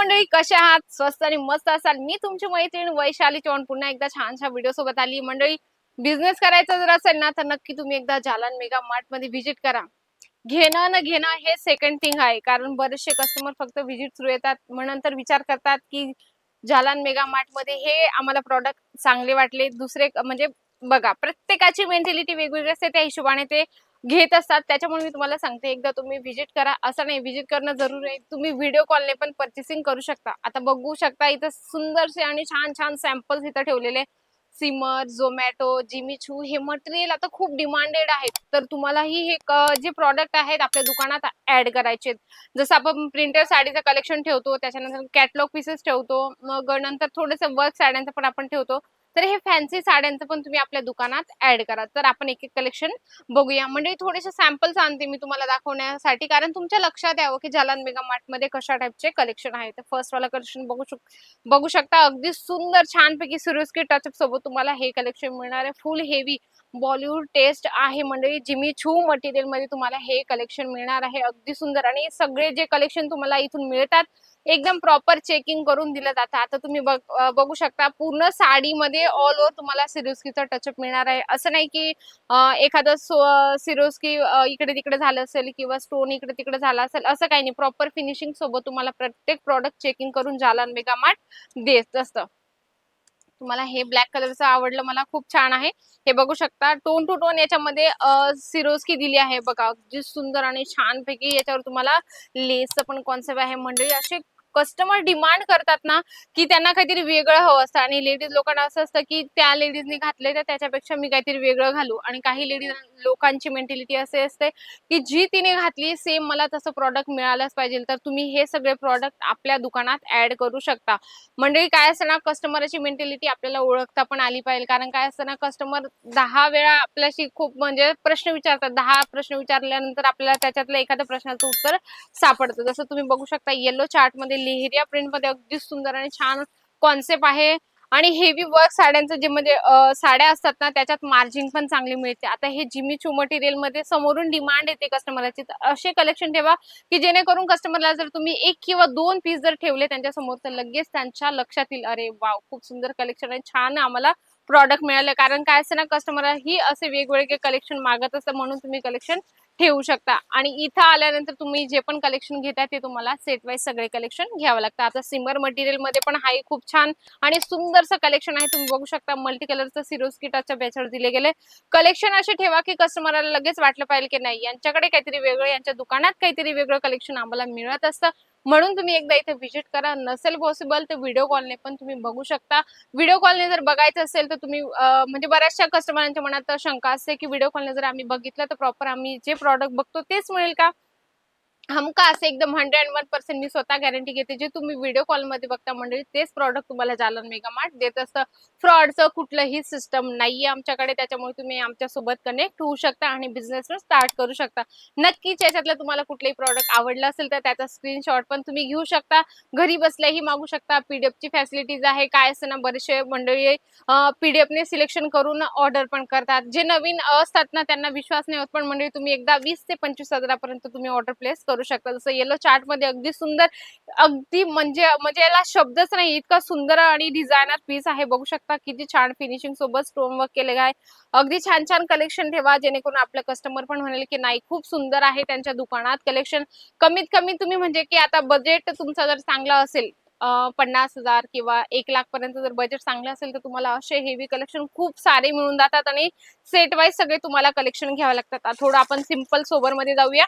मंडळी, कशा आहात? स्वस्त आणि मस्त असाल. मी तुमची मैत्रीण वैशाली चव्हाण पुन्हा एकदा छानशा व्हिडिओ सोबत आली. मंडळी, बिझनेस करायचा जर असेल ना, तर नक्की तुम्ही एकदा जालन मेगा मार्ट मध्ये व्हिजिट करा. घेणं न घेणं हे सेकंड थिंग आहे. कारण बरेचसे कस्टमर फक्त व्हिजिट थ्रू येतात. मग नंतर विचार करतात, की जालन मेगा मार्ट मध्ये हे आम्हाला प्रॉडक्ट चांगले वाटले. दुसरे म्हणजे बघा, प्रत्येकाची मेंटॅलिटी वेगवेगळी असते. त्या हिशोबाने ते घेत असतात. त्याच्यामुळे मी तुम्हाला सांगते, एकदा तुम्ही व्हिजिट करा. असं नाही व्हिजिट करणं जरुरी आहे. तुम्ही व्हिडिओ कॉलने पण पर्चेसिंग करू शकता. आता बघू शकता इथं सुंदरसे आणि छान-छान सॅम्पल्स इथं ठेवलेले. सिमर, झोमॅटो, जिमी चू हे मटेरियल आता खूप डिमांडेड आहेत. तर तुम्हालाही हे जे प्रॉडक्ट आहेत आपल्या दुकानात ॲड करायचे आहेत. जसं आपण प्रिंटेड साडीचं कलेक्शन ठेवतो, त्याच्यानंतर कॅटलॉग पीसेस ठेवतो, मग नंतर थोडंसं वर्क साड्यांचं पण आपण ठेवतो. तर हे फॅन्सी साड्यांचं पण तुम्ही आपल्या दुकानात ॲड करा. तर आपण एक-एक कलेक्शन बघूया. म्हणजे थोडेसे सॅम्पल्स आणते मी तुम्हाला दाखवण्यासाठी, कारण तुमच्या लक्षात यावं, की जालन मेगा मार्टमध्ये कशा टाइपचे कलेक्शन आहे. तर फर्स्ट वाला कलेक्शन बघू शकता. अगदी सुंदर छानपैकी सिरोस्की टचअप सोबत तुम्हाला हे कलेक्शन मिळणार आहे. फुल हेवी बॉलिवूड टेस्ट आहे मंडळी. जिमी चू मटेरियलमध्ये तुम्हाला हे कलेक्शन मिळणार आहे. अगदी सुंदर आणि सगळे जे कलेक्शन तुम्हाला इथून मिळतात, एकदम प्रॉपर चेकिंग करून दिलं जातं. आता तुम्ही बघू शकता पूर्ण साडीमध्ये ऑल ओव्हर तुम्हाला सिरोस्कीचा टचअप मिळणार आहे. असं नाही की एखादं सिरोस्की इकडे-तिकडे झालं असेल किंवा स्टोन इकडे-तिकडे झाला असेल, असं काही नाही. प्रॉपर फिनिशिंग सोबत तुम्हाला प्रत्येक प्रॉडक्ट चेकिंग करून जालन मेगा मार्ट देत असतं. तुम्हाला हे ब्लॅक कलरचं आवडलं, मला खूप छान आहे. हे बघू शकता टोन टू टोन याच्यामध्ये सिरोस्की दिली आहे बघा. अगदी सुंदर आणि छानपैकी याच्यावर तुम्हाला लेसचं पण कॉन्सेप्ट आहे. मंडळी, असे कस्टमर डिमांड करतात ना, की त्यांना काहीतरी वेगळं हवं असतं आणि लेडीज लोकांना असं असतं, की त्या लेडीजनी घातलंय तर त्याच्यापेक्षा मी काहीतरी वेगळं घालू आणि काही लेडीज लोकांची मेंटॅलिटी असे असते, की जी तिने घातली सेम मला तसं प्रॉडक्ट मिळालंच पाहिजे. तर तुम्ही हे सगळे प्रॉडक्ट आपल्या दुकानात ॲड करू शकता. मंडळी, काय असतं ना, कस्टमरची मेंटॅलिटी आपल्याला ओळखता पण आली पाहिजे. कारण काय असतं ना, कस्टमर 10 वेळा आपल्याशी खूप म्हणजे प्रश्न विचारतात. 10 प्रश्न विचारल्यानंतर आपल्याला त्याच्यातलं एखाद्या प्रश्नाचं उत्तर सापडतं. जसं तुम्ही बघू शकता येलो चार्टमध्ये लेहेरिया प्रिंटमध्ये अगदी सुंदर आणि छान कॉन्सेप्ट आहे. आणि हेवी वर्क साड्यांचं जे म्हणजे साड्या असतात ना, त्याच्यात मार्जिन पण चांगली मिळते. आता हे जिमी चू मटेरियलमध्ये समोरून डिमांड येते कस्टमरची. तर असे कलेक्शन ठेवा, की जेणेकरून कस्टमरला जर तुम्ही 1 किंवा 2 पीस जर ठेवले त्यांच्यासमोर, तर लगेच त्यांच्या लक्षात येईल, "अरे वॉव! खूप सुंदर कलेक्शन आहे. छान आम्हाला प्रॉडक्ट मिळालं." कारण काय असतं ना, कस्टमरही असे वेगवेगळे कलेक्शन मागत असतात, म्हणून तुम्ही कलेक्शन ठेवू शकता. आणि इथं आल्यानंतर तुम्ही जे पण कलेक्शन घेताय ते तुम्हाला सेट वाईज सगळे कलेक्शन घ्यावं लागतं. आता सिमर मटेरियलमध्ये पण आहे खूप छान आणि सुंदरसं कलेक्शन आहे. तुम्ही बघू शकता मल्टी कलरचं सिरोस्की टचअप याच्यावर दिले गेले. कलेक्शन असे ठेवा, की कस्टमरला लगेच वाटलं पाहिजे, की नाही यांच्याकडे काहीतरी वेगळं, यांच्या दुकानात काहीतरी वेगळं कलेक्शन आम्हाला मिळत असतं. म्हणून तुम्ही एकदा इथे व्हिजिट करा. नसेल पॉसिबल तर व्हिडिओ कॉलने पण तुम्ही बघू शकता. व्हिडिओ कॉलने जर बघायचं असेल तर तुम्ही म्हणजे बऱ्याचशा कस्टमरांच्या मनात शंका असते, की व्हिडिओ कॉलने जर आम्ही बघितलं तर प्रॉपर आम्ही जे प्रॉडक्ट बघतो तेच मिळेल का? हमखास एकदम 101% मी स्वतः गॅरंटी घेते. जे तुम्ही व्हिडिओ कॉलमध्ये बघता मंडळी, तेच प्रॉडक्ट तुम्हाला जालन मेगा मार्ट देत असतं. फ्रॉडचं कुठलंही सिस्टम नाहीये आमच्याकडे. त्याच्यामुळे तुम्ही आमच्यासोबत कनेक्ट होऊ शकता आणि बिझनेस स्टार्ट करू शकता. नक्कीच याच्यातलं तुम्हाला कुठलंही प्रॉडक्ट आवडलं असेल तर त्याचा स्क्रीनशॉट पण तुम्ही घेऊ शकता. घरी बसल्याही मागू शकता. पीडीएफची फॅसिलिटीज आहे. काय असतं ना, बरेचसे मंडळी पीडीएफने सिलेक्शन करून ऑर्डर पण करतात. जे नवीन असतात ना, त्यांना विश्वास नाही होत. पण मंडळी, तुम्ही एकदा 20 ते 25,000 पर्यंत तुम्ही ऑर्डर प्लेस करू शकता. जसं येलो चार्टमध्ये अगदी सुंदर, अगदी म्हणजे म्हणजे याला शब्दच नाही, इतका सुंदर आणि डिझायनर पीस आहे. बघू शकता किती छान फिनिशिंग सोबत स्टोन वर्क केलेलं आहे. अगदी छान-छान कलेक्शन ठेवा, जेणेकरून आपलं कस्टमर पण म्हणेल, की नाही खूप सुंदर आहे त्यांच्या दुकानात कलेक्शन. कमीत कमी तुम्ही म्हणजे की आता बजेट तुमचा जर चांगला असेल, 50,000 किंवा 1,00,000 पर्यंत जर बजेट चांगलं असेल, तर तुम्हाला असे हेवी कलेक्शन खूप सारे मिळून जातात आणि सेट वाईज सगळे तुम्हाला कलेक्शन घ्यावे लागतात. आता थोडं आपण सिंपल सोबरमध्ये जाऊया.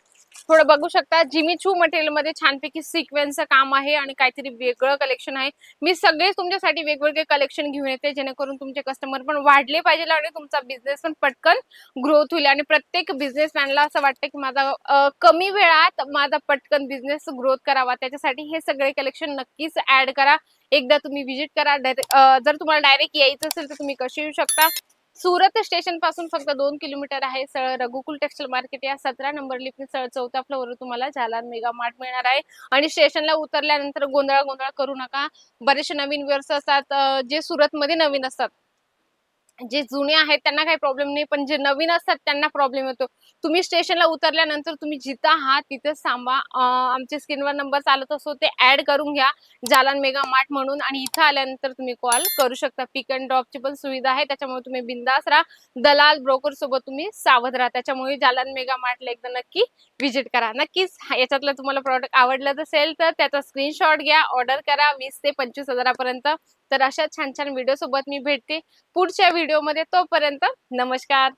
थोडं बघू शकता जिमी चू मटेरियलमध्ये छानपैकी सिक्वेन्सचं काम आहे आणि काहीतरी वेगळं कलेक्शन आहे. मी सगळेच तुमच्यासाठी वेगवेगळे कलेक्शन घेऊन येते, जेणेकरून तुमचे कस्टमर पण वाढले पाहिजे आणि तुमचा बिझनेस पण पटकन ग्रोथ होईल. आणि प्रत्येक बिझनेसमॅनला असं वाटतं, की माझा कमी वेळात माझा पटकन बिझनेस ग्रोथ करावा. त्याच्यासाठी हे सगळे कलेक्शन नक्कीच ॲड करा. एकदा तुम्ही व्हिजिट करा. जर तुम्हाला डायरेक्ट यायचं असेल तर तुम्ही कसे येऊ शकता. सुरत स्टेशन पासून फक्त 2 किलोमीटर आहे. सरळ रघुकुल टेक्सटाईल मार्केट या 17 नंबर लिफ्टने सरळ 4थ्या फ्लोअरवर तुम्हाला जालान मेगा मार्ट मिळणार आहे. आणि स्टेशनला उतरल्यानंतर गोंधळ करू नका. बरेचसे नवीन व्ह्यूअर्स असतात जे सुरतमध्ये नवीन असतात. जे जुने आहेत त्यांना काही प्रॉब्लेम नाही, पण जे नवीन असतात त्यांना प्रॉब्लेम येतो. तुम्ही स्टेशनला उतरल्यानंतर तुम्ही जिथं आहात तिथेच थांबा. आमच्या स्क्रीनवर नंबर चालत असतो ते ॲड करून घ्या, जालन मेगा मार्ट म्हणून, आणि इथं आल्यानंतर तुम्ही कॉल करू शकता. पिक अँड ड्रॉपची पण सुविधा आहे. त्याच्यामुळे तुम्ही बिंदास राहा. दलाल, ब्रोकर सोबत तुम्ही सावध राहा. त्याच्यामुळे जालन मेगा मार्टला एकदा नक्की व्हिजिट करा. नक्कीच याच्यातलं तुम्हाला प्रॉडक्ट आवडलं असेल तर त्याचा स्क्रीनशॉट घ्या, ऑर्डर करा. 20 ते 25 हजारापर्यंत. तर अशा छान-छान व्हिडिओ सोबत मी भेटते पुढच्या व्हिडिओमध्ये. तोपर्यंत नमस्कार.